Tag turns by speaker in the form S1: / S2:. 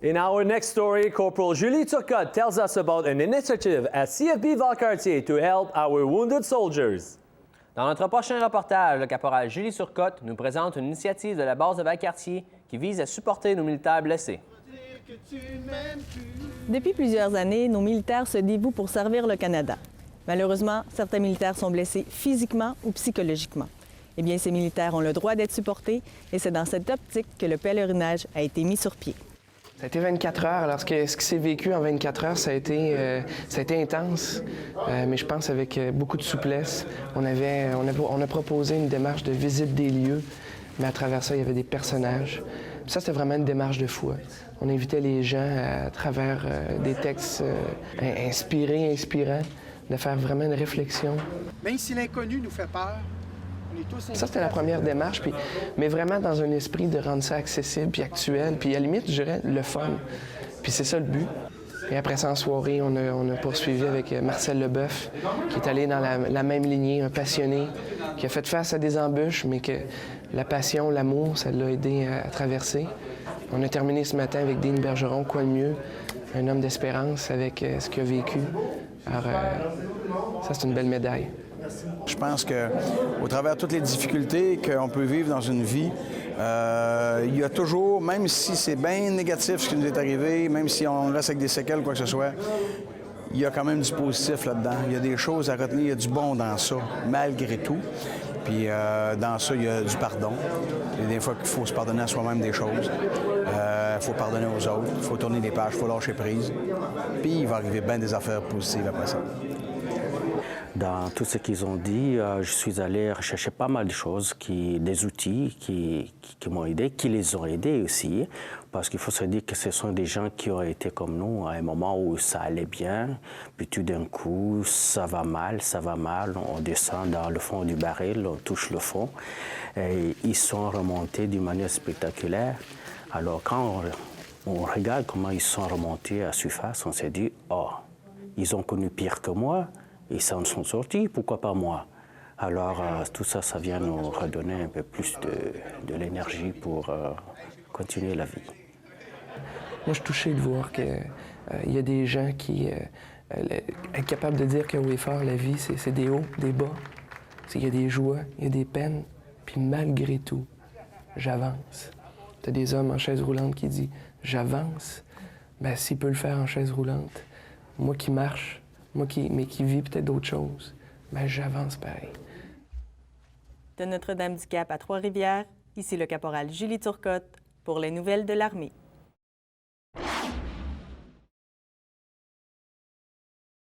S1: In our next story, Corporal Julie Turcotte tells us about an initiative at CFB Valcartier to help our wounded soldiers.
S2: Dans notre prochain reportage, le caporal Julie Turcotte nous présente une initiative de la base de Valcartier qui vise à supporter nos militaires blessés.
S3: Depuis plusieurs années, nos militaires se dévouent pour servir le Canada. Malheureusement, certains militaires sont blessés physiquement ou psychologiquement. Eh bien, ces militaires ont le droit d'être supportés et c'est dans cette optique que le pèlerinage a été mis sur pied.
S4: Ça a été 24 heures. Alors, ce qui s'est vécu en 24 heures, ça a été intense, mais je pense avec beaucoup de souplesse. On a proposé une démarche de visite des lieux, mais à travers ça, il y avait des personnages. Puis ça, c'était vraiment une démarche de foi. On invitait les gens à travers des textes inspirants, de faire vraiment une réflexion.
S5: Même si l'inconnu nous fait peur,
S4: Ça, c'était la première démarche, mais vraiment dans un esprit de rendre ça accessible puis actuel, puis à la limite, je dirais, le fun. Puis c'est ça le but. Et après ça, en soirée, on a poursuivi avec Marcel Leboeuf, qui est allé dans la même lignée, un passionné, qui a fait face à des embûches, mais que la passion, l'amour, ça l'a aidé à traverser. On a terminé ce matin avec Dean Bergeron, quoi de mieux, un homme d'espérance avec ce qu'il a vécu. Alors, ça, c'est une belle médaille.
S6: Je pense qu'au travers de toutes les difficultés qu'on peut vivre dans une vie, il y a toujours, même si c'est bien négatif ce qui nous est arrivé, même si on reste avec des séquelles, quoi que ce soit, il y a quand même du positif là-dedans. Il y a des choses à retenir, il y a du bon dans ça, malgré tout. Puis dans ça, il y a du pardon. Il y a des fois qu'il faut se pardonner à soi-même des choses. Il faut pardonner aux autres, il faut tourner les pages, il faut lâcher prise. Puis il va arriver bien des affaires positives après ça.
S7: Dans tout ce qu'ils ont dit, je suis allé rechercher pas mal de choses, des outils qui m'ont aidé, qui les ont aidés aussi, parce qu'il faut se dire que ce sont des gens qui ont été comme nous à un moment où ça allait bien, puis tout d'un coup, ça va mal, on descend dans le fond du baril, on touche le fond, et ils sont remontés d'une manière spectaculaire. Alors quand on regarde comment ils sont remontés à surface, on s'est dit, oh, ils ont connu pire que moi, ils s'en sont sortis, pourquoi pas moi? Alors, tout ça, ça vient nous redonner un peu plus de l'énergie pour continuer la vie.
S4: Moi, je suis touché de voir qu'il y a des gens qui sont capables de dire que haut et fort, la vie, c'est des hauts, des bas. Il y a des joies, il y a des peines, puis malgré tout, j'avance. Tu as des hommes en chaise roulante qui disent « j'avance ». Bien, s'il peut le faire en chaise roulante, moi qui marche, mais qui vit peut-être d'autres choses, bien, j'avance pareil.
S3: De Notre-Dame-du-Cap à Trois-Rivières, ici le caporal Julie Turcotte pour les nouvelles de l'armée.